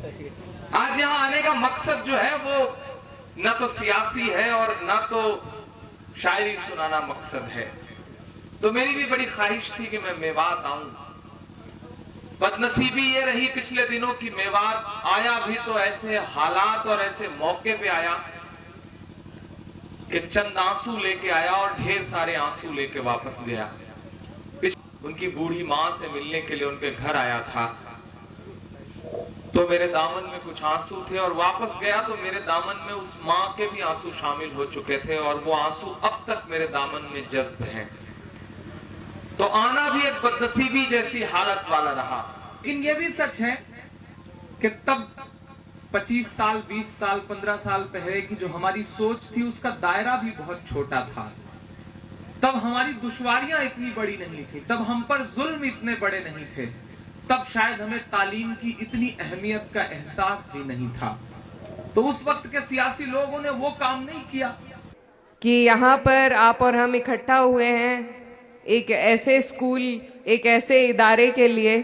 आज यहाँ आने का मकसद जो है वो न तो सियासी है और न तो शायरी सुनाना मकसद है। तो मेरी भी बड़ी ख्वाहिश थी कि मैं मेवात आऊं। बदनसीबी ये रही पिछले दिनों की मेवात आया भी तो ऐसे हालात और ऐसे मौके पे आया कि चंद आंसू लेके आया और ढेर सारे आंसू लेके वापस गया। उनकी बूढ़ी मां से मिलने के लिए उनके घर आया था तो मेरे दामन में कुछ आंसू थे और वापस गया तो मेरे दामन में उस मां के भी आंसू शामिल हो चुके थे और वो आंसू अब तक मेरे दामन में जज्ब हैं। तो आना भी एक बदनसीबी जैसी हालत वाला रहा। लेकिन ये भी सच है कि तब 25 साल 20 साल 15 साल पहले की जो हमारी सोच थी उसका दायरा भी बहुत छोटा था। तब हमारी दुश्वारियां इतनी बड़ी नहीं थी, तब हम पर जुल्म इतने बड़े नहीं थे, तब शायद हमें तालीम की इतनी अहमियत का एहसास भी नहीं था। तो उस वक्त के सियासी लोगों ने वो काम नहीं किया कि यहाँ पर आप और हम इकट्ठा हुए हैं एक ऐसे स्कूल, एक ऐसे इदारे के लिए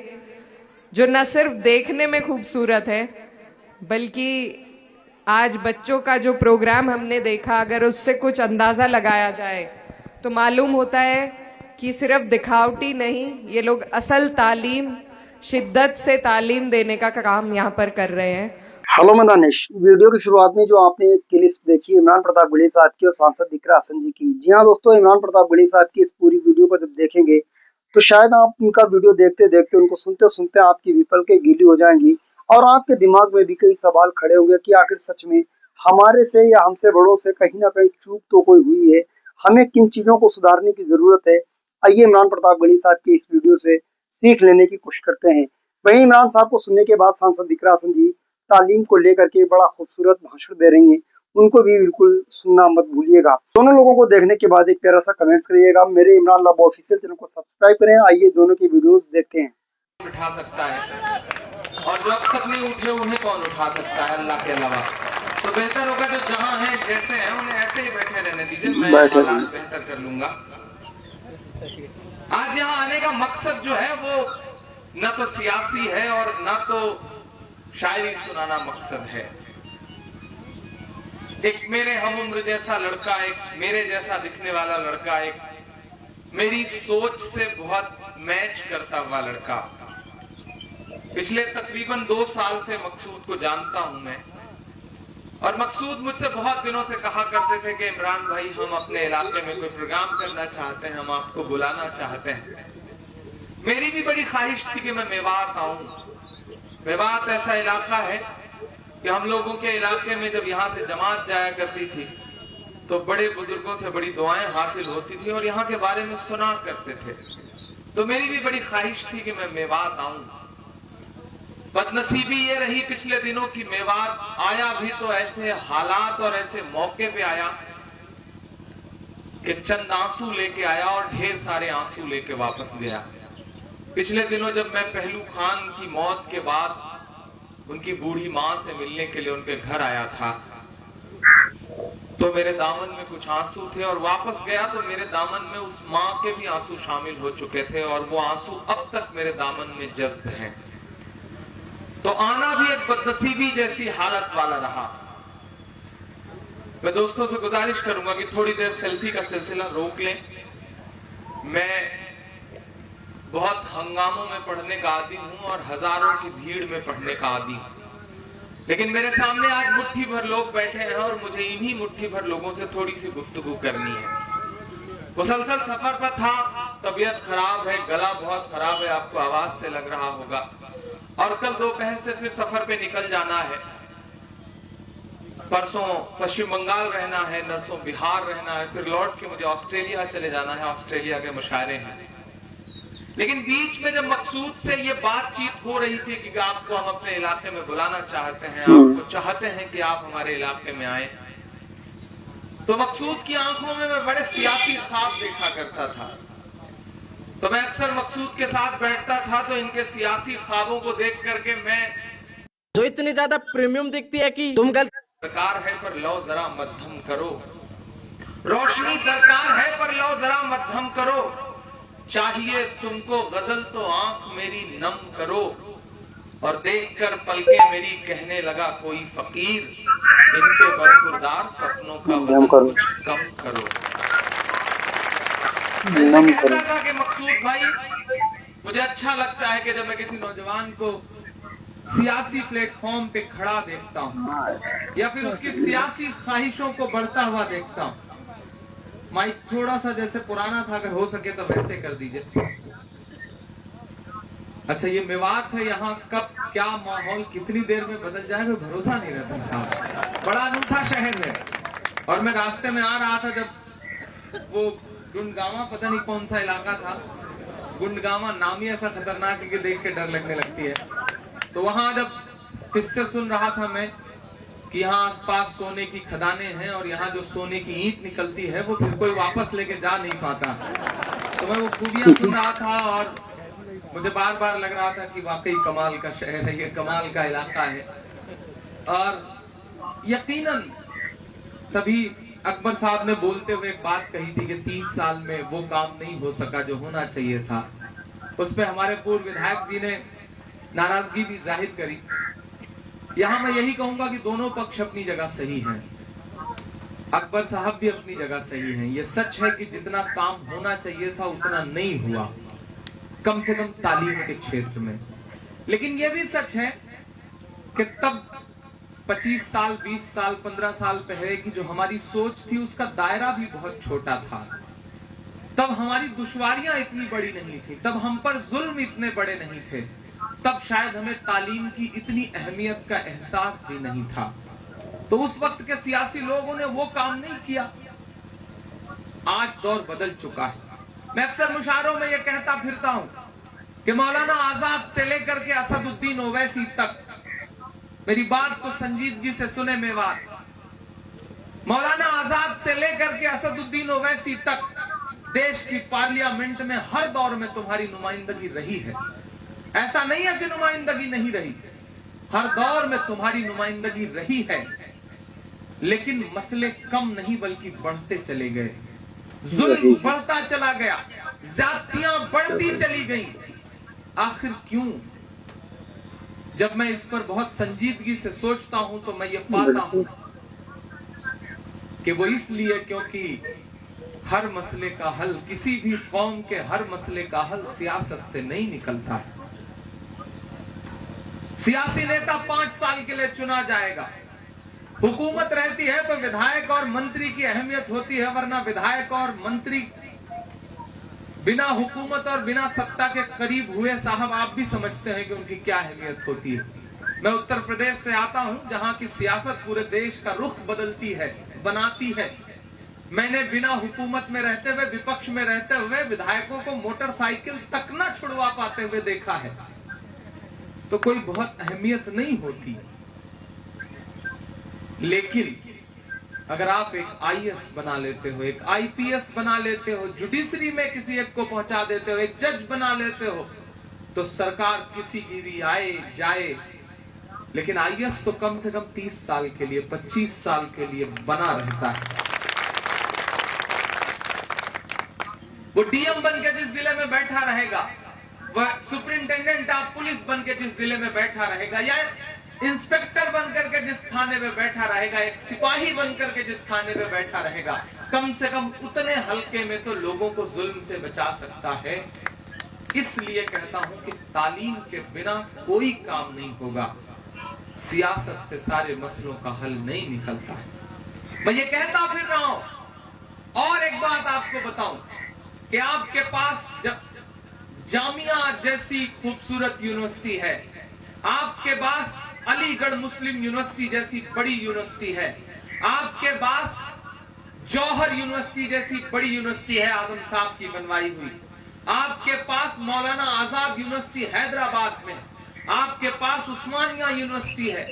जो न सिर्फ देखने में खूबसूरत है बल्कि आज बच्चों का जो प्रोग्राम हमने देखा, अगर उससे कुछ अंदाज़ा लगाया जाए तो मालूम होता है कि सिर्फ दिखावटी नहीं, ये लोग असल तालीम, शिद्दत से तालीम देने का काम यहाँ पर कर रहे हैं। हेलो मैं दानिश। वीडियो की शुरुआत में जो आपने क्लिप्स देखी इमरान प्रताप गढ़ी साहब की और सांसद दिकरा हसन जी की, जी हाँ दोस्तों, इमरान प्रताप गढ़ी साहब की इस पूरी वीडियो को जब देखेंगे तो शायद आप उनका वीडियो देखते देखते, उनको सुनते सुनते आपकी भी पलकें गीली हो जाएंगी और आपके दिमाग में भी कई सवाल खड़े होंगे कि आखिर सच में हमारे से या हमसे बड़ों से कहीं ना कहीं चूक तो कोई हुई है, हमें किन चीजों को सुधारने की जरूरत है। आइए इमरान प्रताप गढ़ी साहब की इस वीडियो से सीख लेने की कोशिश करते हैं। वहीं इमरान साहब को सुनने के बाद सांसद दिकरा हसन जी तालीम को लेकर के बड़ा खूबसूरत भाषण दे रही हैं, उनको भी बिल्कुल सुनना मत भूलिएगा। दोनों लोगों को देखने के बाद एक प्यारा सा कमेंट्स करिएगा। मेरे इमरान लव ऑफिशियल चैनल को सब्सक्राइब करें। आइए दोनों की वीडियोस देखते हैं। उठा सकता है और जो अक्सर नहीं उठे उन्हें कौन उठा सकता है अल्लाह के अलावा। तो बेहतर होगा जो जहां हैं जैसे हैं उन्हें ऐसे ही बैठे रहने दीजिए, मैं हालात बेहतर कर लूंगा। आज यहाँ आने का मकसद जो है वो न तो सियासी है और न तो शायरी सुनाना मकसद है। एक मेरे हम उम्र जैसा लड़का, एक मेरे जैसा दिखने वाला लड़का, एक मेरी सोच से बहुत मैच करता हुआ लड़का, पिछले तकरीबन 2 साल से मकसूद को जानता हूं मैं। और मकसूद मुझसे बहुत दिनों से कहा करते थे कि इमरान भाई हम अपने इलाके में कोई प्रोग्राम करना चाहते हैं, हम आपको बुलाना चाहते हैं। मेरी भी बड़ी ख्वाहिश थी कि मैं मेवात आऊं। मेवात ऐसा इलाका है कि हम लोगों के इलाके में जब यहाँ से जमात जाया करती थी तो बड़े बुजुर्गों से बड़ी दुआएं हासिल होती थी और यहाँ के बारे में सुना करते थे। तो मेरी भी बड़ी ख्वाहिश थी कि मैं मेवात आऊं। बदनसीबी ये रही पिछले दिनों की मेवात आया भी तो ऐसे हालात और ऐसे मौके पे आया कि चंद आंसू लेके आया और ढेर सारे आंसू लेके वापस गया। पिछले दिनों जब मैं पहलू खान की मौत के बाद उनकी बूढ़ी मां से मिलने के लिए उनके घर आया था तो मेरे दामन में कुछ आंसू थे और वापस गया तो मेरे दामन में उस मां के भी आंसू शामिल हो चुके थे और वो आंसू अब तक मेरे दामन में जज्ब हैं। तो आना भी एक बदनसीबी जैसी हालत वाला रहा। मैं दोस्तों से गुजारिश करूंगा कि थोड़ी देर सेल्फी का सिलसिला रोक लें। मैं बहुत हंगामों में पढ़ने का आदी हूं और हजारों की भीड़ में पढ़ने का आदी हूं, लेकिन मेरे सामने आज मुट्ठी भर लोग बैठे हैं और मुझे इन्हीं मुट्ठी भर लोगों से थोड़ी सी गुफ्तगू करनी है। मुसलसल सफर पर था, तबीयत खराब है, गला बहुत खराब है, आपको आवाज से लग रहा होगा, और कल दोपहर से फिर सफर पे निकल जाना है। परसों पश्चिम बंगाल रहना है, नरसों बिहार रहना है, फिर लौट के मुझे ऑस्ट्रेलिया चले जाना है, ऑस्ट्रेलिया के मुशायरे हैं। लेकिन बीच में जब मकसूद से ये बातचीत हो रही थी कि आपको हम अपने इलाके में बुलाना चाहते हैं, आपको चाहते हैं कि आप हमारे इलाके में आए, तो मकसूद की आंखों में मैं बड़े सियासी ख्वाब देखा करता था। तो मैं अक्सर मकसूद के साथ बैठता था तो इनके सियासी ख्वाबों को देख करके मैं जो इतनी ज्यादा प्रीमियम दिखती है कि तुम गलत दरकार है पर लो जरा मध्यम करो, रोशनी दरकार है पर लो जरा मध्यम करो, चाहिए तुमको गजल तो आंख मेरी नम करो, और देखकर पलके मेरी कहने लगा कोई फकीर, इनके बरखुरदार सपनों का वजन कुछ कम करो। मैं कहता था कि मकसूद भाई, मुझे अच्छा लगता है कि जब मैं किसी नौजवान को सियासी प्लेटफॉर्म पे खड़ा देखता हूँ या फिर उसकी सियासी ख्वाहिशों को बढ़ता हुआ देखता हूँ, माइक थोड़ा सा जैसे पुराना था, अगर हो सके तो वैसे कर दीजिए। अच्छा, ये मेवात है, यहाँ कब क्या माहौल कितनी देर में बदल जाएगा भरोसा नहीं रहता साहब। बड़ा अनूठा शहर है। और मैं रास्ते में आ रहा था, जब वो गुंडगावा, पता नहीं कौन सा इलाका था, गुंडगावा नाम ही ऐसा खतरनाक है कि देख के डर लगने लगती है। तो वहां जब किस्से सुन रहा था मैं कि यहाँ आसपास सोने की खदानें हैं और यहाँ जो सोने की ईंट निकलती है वो फिर कोई वापस लेके जा नहीं पाता, तो मैं वो खूबियां सुन रहा था और मुझे बार बार लग रहा था कि वाकई कमाल का शहर है, ये कमाल का इलाका है। और यकीनन तभी अकबर साहब ने बोलते हुए एक बात कही थी कि 30 साल में वो काम नहीं हो सका जो होना चाहिए था। उस पे हमारे पूर्व विधायक जी ने नाराजगी भी जाहिर करी। यहाँ मैं यही कहूंगा कि दोनों पक्ष अपनी जगह सही हैं, अकबर साहब भी अपनी जगह सही हैं। ये सच है कि जितना काम होना चाहिए था उतना नहीं हुआ, कम से कम तालीम के क्षेत्र में। लेकिन यह भी सच है कि तब 25 साल, 20 साल, 15 साल पहले की जो हमारी सोच थी उसका दायरा भी बहुत छोटा था। तब हमारी दुश्वारियां इतनी बड़ी नहीं थी, तब हम पर जुल्म इतने बड़े नहीं थे, तब शायद हमें तालीम की इतनी अहमियत का एहसास भी नहीं था। तो उस वक्त के सियासी लोगों ने वो काम नहीं किया। आज दौर बदल चुका है। मैं अक्सर मुशायरों में ये कहता फिरता हूं कि मौलाना आजाद से लेकर के असदुद्दीन ओवैसी तक, मेरी बात को संजीदगी से सुने मेवात, मौलाना आजाद से लेकर के असदुद्दीन ओवैसी तक देश की पार्लियामेंट में हर दौर में तुम्हारी नुमाइंदगी रही है। ऐसा नहीं है कि नुमाइंदगी नहीं रही, हर दौर में तुम्हारी नुमाइंदगी रही है। लेकिन मसले कम नहीं बल्कि बढ़ते चले गए, जुल्म बढ़ता चला गया, जातियां बढ़ती चली गई। आखिर क्यों? जब मैं इस पर बहुत संजीदगी से सोचता हूं तो मैं ये पाता हूं कि वो इसलिए क्योंकि हर मसले का हल, किसी भी कौम के हर मसले का हल सियासत से नहीं निकलता है। सियासी नेता 5 साल के लिए चुना जाएगा, हुकूमत रहती है तो विधायक और मंत्री की अहमियत होती है, वरना विधायक और मंत्री बिना हुकूमत और बिना सत्ता के करीब हुए साहब आप भी समझते हैं कि उनकी क्या अहमियत होती है। मैं उत्तर प्रदेश से आता हूं जहां की सियासत पूरे देश का रुख बदलती है, बनाती है। मैंने बिना हुकूमत में रहते हुए, विपक्ष में रहते हुए विधायकों को मोटरसाइकिल तक न छुड़वा पाते हुए देखा है। तो कोई बहुत अहमियत नहीं होती। लेकिन अगर आप एक आईएएस बना लेते हो, एक आईपीएस बना लेते हो, जुडिशरी में किसी एक को पहुंचा देते हो, एक जज बना लेते हो, तो सरकार किसी की भी आए जाए, लेकिन आईएएस तो कम से कम 30 साल के लिए, 25 साल के लिए बना रहता है। वो डीएम बन के जिस जिले में बैठा रहेगा, वह सुपरिंटेंडेंट ऑफ पुलिस बन के जिस जिले में बैठा रहेगा, या इंस्पेक्टर बनकर के जिस थाने में बैठा रहेगा, एक सिपाही बनकर के जिस थाने में बैठा रहेगा, कम से कम उतने हल्के में तो लोगों को जुल्म से बचा सकता है। इसलिए कहता हूं कि तालीम के बिना कोई काम नहीं होगा, सियासत से सारे मसलों का हल नहीं निकलता है। मैं ये कहता फिर रहा हूं। और एक बात आपको बताऊं कि आपके पास जब जामिया जैसी खूबसूरत यूनिवर्सिटी है, आपके पास अलीगढ़ मुस्लिम यूनिवर्सिटी जैसी बड़ी यूनिवर्सिटी है, आपके पास जौहर यूनिवर्सिटी जैसी बड़ी यूनिवर्सिटी है आजम साहब की बनवाई हुई, आपके पास मौलाना आजाद यूनिवर्सिटी हैदराबाद में, आपके पास उस्मानिया यूनिवर्सिटी है।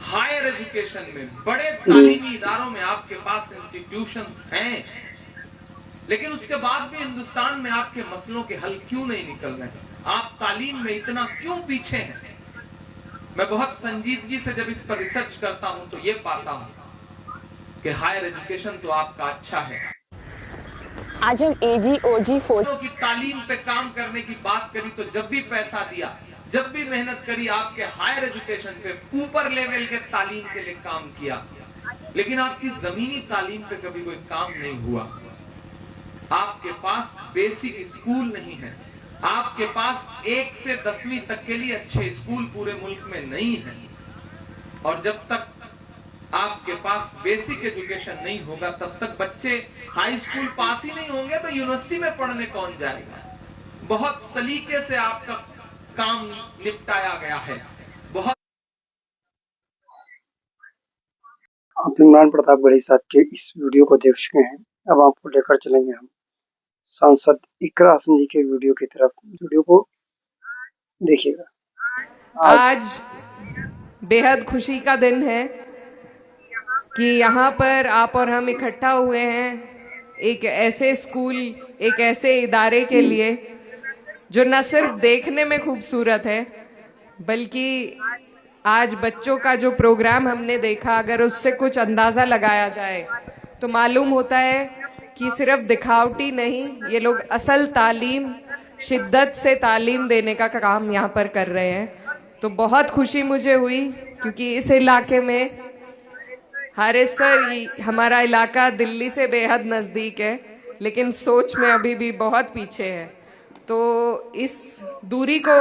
हायर एजुकेशन में, बड़े तालीमी इदारों में आपके पास इंस्टीट्यूशंस हैं, लेकिन उसके बाद भी हिंदुस्तान में आपके मसलों के हल क्यों नहीं निकल रहे? आप तालीम में इतना क्यों पीछे हैं? मैं बहुत संजीदगी से जब इस पर रिसर्च करता हूं तो ये पाता हूं कि हायर एजुकेशन तो आपका अच्छा है। आज हम एजी ओजी 4 की तालीम पे काम करने की बात करी तो जब भी पैसा दिया जब भी मेहनत करी आपके हायर एजुकेशन पे, ऊपर लेवल के तालीम के लिए काम किया, लेकिन आपकी जमीनी तालीम पे कभी कोई काम नहीं हुआ। आपके पास बेसिक स्कूल नहीं है, आपके पास 1 से 10वीं तक के लिए अच्छे स्कूल पूरे मुल्क में नहीं है। और जब तक आपके पास बेसिक एजुकेशन नहीं होगा, तब तक बच्चे हाई स्कूल पास ही नहीं होंगे तो यूनिवर्सिटी में पढ़ने कौन जाएगा। बहुत सलीके से आपका काम निपटाया गया है। बहुत आप इमरान प्रतापगढ़ी साहब के इस वीडियो को देख चुके हैं। अब आपको लेकर चलेंगे हम सांसद इकरा हसन जी के वीडियो की तरफ। वीडियो को देखिएगा। आज बेहद खुशी का दिन है कि यहाँ पर आप और हम इकट्ठा हुए हैं एक ऐसे स्कूल, एक ऐसे इदारे के लिए जो न सिर्फ देखने में खूबसूरत है, बल्कि आज बच्चों का जो प्रोग्राम हमने देखा, अगर उससे कुछ अंदाज़ा लगाया जाए तो मालूम होता है कि सिर्फ दिखावटी नहीं, ये लोग असल तालीम, शिद्दत से तालीम देने का काम यहाँ पर कर रहे हैं। तो बहुत खुशी मुझे हुई क्योंकि इस इलाके में हारिस सर, हमारा इलाका दिल्ली से बेहद नज़दीक है, लेकिन सोच में अभी भी बहुत पीछे है। तो इस दूरी को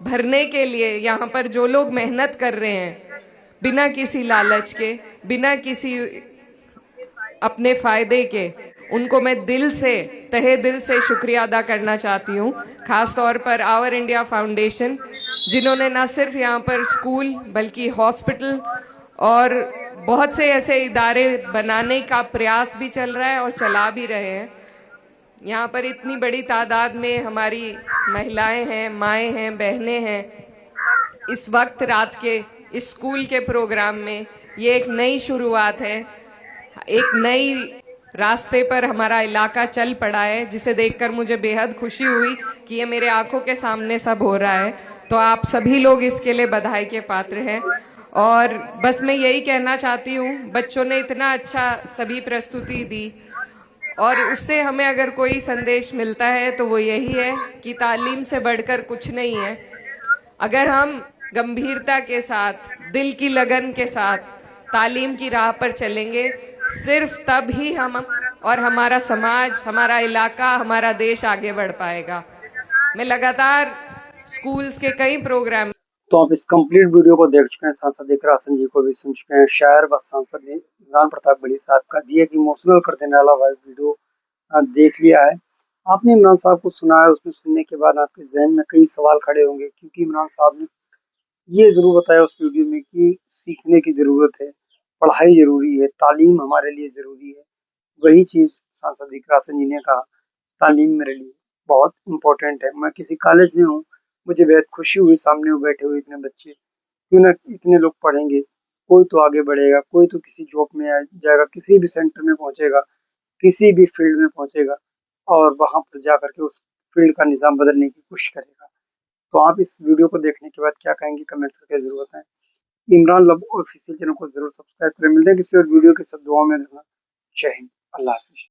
भरने के लिए यहाँ पर जो लोग मेहनत कर रहे हैं, बिना किसी लालच के, बिना किसी अपने फायदे के, उनको मैं दिल से, तहे दिल से शुक्रिया अदा करना चाहती हूँ। खास तौर पर आवर इंडिया फाउंडेशन, जिन्होंने न सिर्फ यहाँ पर स्कूल बल्कि हॉस्पिटल और बहुत से ऐसे इदारे बनाने का प्रयास भी चल रहा है और चला भी रहे हैं। यहाँ पर इतनी बड़ी तादाद में हमारी महिलाएं हैं, माएँ हैं, बहनें हैं। इस वक्त रात के इस स्कूल के प्रोग्राम में ये एक नई शुरुआत है, एक नई रास्ते पर हमारा इलाका चल पड़ा है, जिसे देखकर मुझे बेहद खुशी हुई कि ये मेरे आंखों के सामने सब हो रहा है। तो आप सभी लोग इसके लिए बधाई के पात्र हैं। और बस मैं यही कहना चाहती हूँ, बच्चों ने इतना अच्छा सभी प्रस्तुति दी और उससे हमें अगर कोई संदेश मिलता है तो वो यही है कि तालीम से बढ़कर कुछ नहीं है। अगर हम गंभीरता के साथ, दिल की लगन के साथ तालीम की राह पर चलेंगे, सिर्फ तब ही हम और हमारा समाज, हमारा इलाका, हमारा देश आगे बढ़ पाएगा। मैं लगातार स्कूल्स के कई प्रोग्राम। तो आप इस कंप्लीट वीडियो को देख चुके हैं। सांसद इकरा हसन जी को भी सुन चुके हैं। शायर व सांसद ने इमरान प्रतापगढ़ी साहब का दिए कि इमोशनल कर देने वाला वीडियो देख लिया है। आपने इमरान साहब को सुना है, उसमें सुनने के बाद आपके जहन में कई सवाल खड़े होंगे, क्योंकि इमरान साहब ने ये जरूर बताया उस वीडियो में कि सीखने की जरूरत है, पढ़ाई जरूरी है, तालीम हमारे लिए जरूरी है। वही चीज सांसद इकरा हसन जी ने कहा, तालीम मेरे लिए बहुत इम्पोर्टेंट है। मैं किसी कॉलेज में हूँ, मुझे बेहद खुशी हुई, सामने बैठे हुए इतने बच्चे, क्यों ना इतने लोग पढ़ेंगे, कोई तो आगे बढ़ेगा, कोई तो किसी जॉब में आ जाएगा, किसी भी सेंटर में पहुंचेगा, किसी भी फील्ड में पहुंचेगा और वहां पर जा करके उस फील्ड का निज़ाम बदलने की कोशिश करेगा। तो आप इस वीडियो को देखने के बाद क्या कहेंगे, कमेंट करके जरूर बताएं। इमरान लब ऑफिशियल चैनल को जरूर सब्सक्राइब करें। मिलते हैं किसी और वीडियो के साथ। दुआ में रहना। जय हिंद, अल्लाह हाफिज।